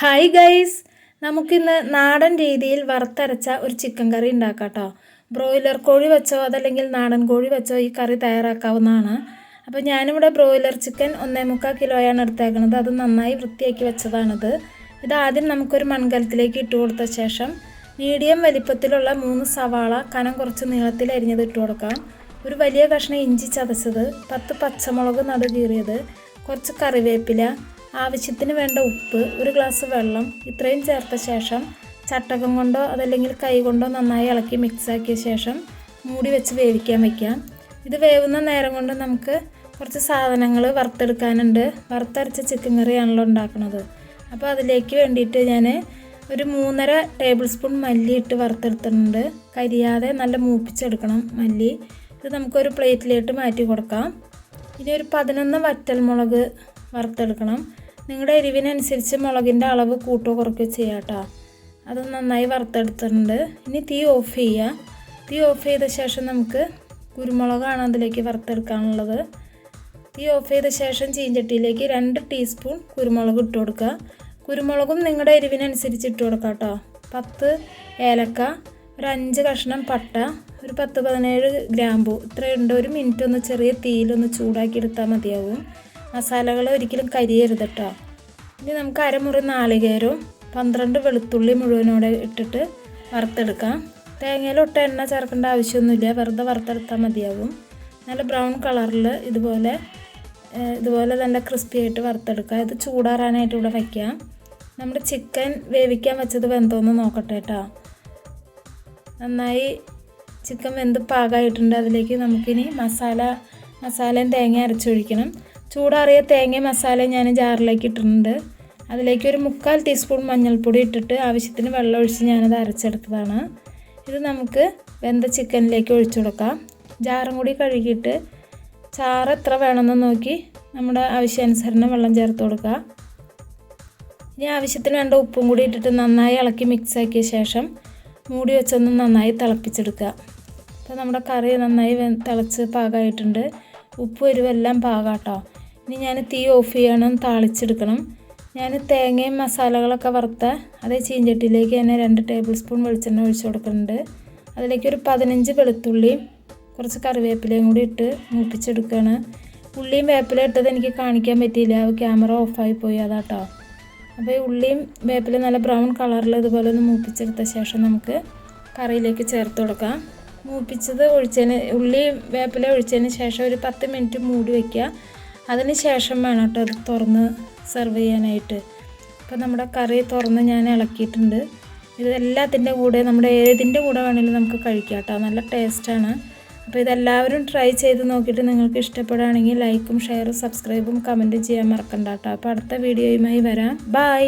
Hi guys, നമുക്കിന്ന് നാടൻ രീതിയിൽ വറുത്തരച്ച ഒരു ചിക്കൻ കറി ഉണ്ടാക്കാം കേട്ടോ. ബ്രോയിലർ കോഴി വെച്ചോ അതല്ലെങ്കിൽ നാടൻ കോഴി വെച്ചോ ഈ കറി തയ്യാറാക്കാവുന്നതാണ്. അപ്പോൾ ഞാനിവിടെ ബ്രോയിലർ ചിക്കൻ 1.25 കിലോയാണ് എടുത്തേക്കുന്നത്. അത് നന്നായി വൃത്തിയാക്കി വെച്ചതാണിത്. ഇതാദ്യം നമുക്കൊരു മൺകലത്തിലേക്ക് ഇട്ട് കൊടുത്ത ശേഷം മീഡിയം വലിപ്പത്തിലുള്ള 3 സവാള കനം കുറച്ച് നീളത്തിൽ അരിഞ്ഞത് ഇട്ട് കൊടുക്കാം. ഒരു വലിയ കഷ്ണം ഇഞ്ചി ചതച്ചത്, 10 പച്ചമുളക് നടുകീറിയത്, കുറച്ച് കറിവേപ്പില, ആവശ്യത്തിന് വേണ്ട ഉപ്പ്, ഒരു ഗ്ലാസ് വെള്ളം, ഇത്രയും ചേർത്ത ശേഷം ചട്ടകം കൊണ്ടോ അതല്ലെങ്കിൽ കൈ കൊണ്ടോ നന്നായി ഇളക്കി മിക്സാക്കിയ ശേഷം മൂടി വെച്ച് വേവിക്കാൻ വയ്ക്കാം. ഇത് വേവുന്ന നേരം കൊണ്ട് നമുക്ക് കുറച്ച് സാധനങ്ങൾ വറുത്തെടുക്കാനുണ്ട്. വറുത്തരച്ച ചിക്കൻ കറിയാണല്ലോ ഉണ്ടാക്കുന്നത്. അപ്പോൾ അതിലേക്ക് വേണ്ടിയിട്ട് ഞാൻ ഒരു 3.5 ടേബിൾ സ്പൂൺ മല്ലി ഇട്ട് വറുത്തെടുത്തിട്ടുണ്ട്. കരിയാതെ നല്ല മൂപ്പിച്ചെടുക്കണം മല്ലി. ഇത് നമുക്കൊരു പ്ലേറ്റിലേക്ക് മാറ്റി കൊടുക്കാം. ഇനി ഒരു 11 വറ്റൽമുളക് വറുത്തെടുക്കണം. നിങ്ങളുടെ എരിവിനനുസരിച്ച് മുളകിൻ്റെ അളവ് കൂട്ടോ കുറയ്ക്കുകയോ ചെയ്യാം കേട്ടോ. അത് നന്നായി വറുത്തെടുത്തിട്ടുണ്ട്. ഇനി തീ ഓഫ് ചെയ്യുക. തീ ഓഫ് ചെയ്ത ശേഷം നമുക്ക് കുരുമുളകാണ് അതിലേക്ക് വറുത്തെടുക്കാനുള്ളത്. തീ ഓഫ് ചെയ്ത ശേഷം ചീഞ്ചട്ടിയിലേക്ക് 2 ടീസ്പൂൺ കുരുമുളക് ഇട്ട് കൊടുക്കുക. കുരുമുളകും നിങ്ങളുടെ എരിവിനനുസരിച്ച് ഇട്ട് കൊടുക്കുക കേട്ടോ. 10 ഏലക്ക, ഒരു 5 കഷ്ണം പട്ട, ഒരു 10-17 ഗ്രാമ്പു, ഇത്രയുണ്ട്. ഒരു മിനിറ്റ് ഒന്ന് ചെറിയ തീയിലൊന്ന് ചൂടാക്കി എടുത്താൽ മതിയാവും. മസാലകൾ ഒരിക്കലും കരിയരുത് കേട്ടോ. ഇനി നമുക്ക് അരമുറി നാളികേരവും 12 വെളുത്തുള്ളി മുഴുവനോടെ ഇട്ടിട്ട് വറുത്തെടുക്കാം. തേങ്ങയിലൊട്ട എണ്ണ ചേർക്കേണ്ട ആവശ്യമൊന്നുമില്ല, വെറുതെ വറുത്തെടുത്താൽ മതിയാവും. നല്ല ബ്രൗൺ കളറിൽ ഇതുപോലെ നല്ല ക്രിസ്പി ആയിട്ട് വറുത്തെടുക്കുക. ഇത് ചൂടാറാനായിട്ട് ഇവിടെ വയ്ക്കാം. നമ്മുടെ ചിക്കൻ വേവിക്കാൻ വെച്ചത് വെന്തോന്ന് നോക്കട്ടെ കേട്ടോ. നന്നായി ചിക്കൻ വെന്ത് പാകമായിട്ടുണ്ട്. അതിലേക്ക് നമുക്കിനി മസാലയും തേങ്ങ അരച്ചൊഴിക്കണം. ചൂടാറിയ തേങ്ങ മസാല ഞാൻ ജാറിലേക്ക് ഇട്ടിട്ടുണ്ട്. അതിലേക്ക് ഒരു 3/4 ടീസ്പൂൺ മഞ്ഞൾപ്പൊടി ഇട്ടിട്ട് ആവശ്യത്തിന് വെള്ളം ഒഴിച്ച് ഞാനത് അരച്ചെടുത്തതാണ്. ഇത് നമുക്ക് വെന്ത ചിക്കനിലേക്ക് ഒഴിച്ചു കൊടുക്കാം. ജാറും കൂടി കഴുകിയിട്ട് ചാറ് എത്ര വേണമെന്ന് നോക്കി നമ്മുടെ ആവശ്യാനുസരണം വെള്ളം ചേർത്ത് കൊടുക്കുക. ഇനി ആവശ്യത്തിന് വേണ്ട ഉപ്പും കൂടി ഇട്ടിട്ട് നന്നായി ഇളക്കി മിക്സാക്കിയ ശേഷം മൂടി വെച്ചൊന്ന് നന്നായി തിളപ്പിച്ചെടുക്കുക. അപ്പോൾ നമ്മുടെ കറി നന്നായി തിളച്ച് പാകമായിട്ടുണ്ട്. ഉപ്പ് എരിവെല്ലാം പാകാട്ടോ. ഇനി ഞാൻ തീ ഓഫ് ചെയ്യണം, താളിച്ചെടുക്കണം. ഞാൻ തേങ്ങയും മസാലകളൊക്കെ വറുത്ത അതേ ചീഞ്ചട്ടിയിലേക്ക് തന്നെ 2 ടേബിൾ സ്പൂൺ വെളിച്ചെണ്ണ ഒഴിച്ചു കൊടുക്കുന്നുണ്ട്. അതിലേക്ക് ഒരു 15 വെളുത്തുള്ളിയും കുറച്ച് കറിവേപ്പിലയും കൂടി ഇട്ട് മൂപ്പിച്ചെടുക്കുകയാണ്. ഉള്ളിയും വേപ്പില ഇട്ടത് എനിക്ക് കാണിക്കാൻ പറ്റിയില്ല, ക്യാമറ ഓഫായി പോയി അതാട്ടോ. അപ്പോൾ ഈ ഉള്ളിയും വേപ്പില നല്ല ബ്രൗൺ കളറിൽ ഇതുപോലെ ഒന്ന് മൂപ്പിച്ചെടുത്ത ശേഷം നമുക്ക് കറിയിലേക്ക് ചേർത്ത് കൊടുക്കാം. മൂപ്പിച്ചത് ഉള്ളി വേപ്പില ഒഴിച്ചതിന് ശേഷം ഒരു 10 മിനിറ്റ് മൂടി വയ്ക്കുക. അതിന് ശേഷം വേണം കേട്ടോ അത് തുറന്ന് സെർവ് ചെയ്യാനായിട്ട്. അപ്പോൾ നമ്മുടെ കറി തുറന്ന് ഞാൻ ഇളക്കിയിട്ടുണ്ട്. ഇത് എല്ലാത്തിൻ്റെ കൂടെ നമ്മുടെ ഏതിൻ്റെ കൂടെ വേണമെങ്കിലും നമുക്ക് കഴിക്കാം കേട്ടോ. നല്ല ടേസ്റ്റാണ്. അപ്പോൾ ഇതെല്ലാവരും ട്രൈ ചെയ്ത് നോക്കിയിട്ട് നിങ്ങൾക്ക് ഇഷ്ടപ്പെടുകയാണെങ്കിൽ ലൈക്കും ഷെയറും സബ്സ്ക്രൈബും കമൻറ്റും ചെയ്യാൻ മറക്കണ്ട കേട്ടോ. അപ്പോൾ അടുത്ത വീഡിയോയുമായി വരാം. ബൈ.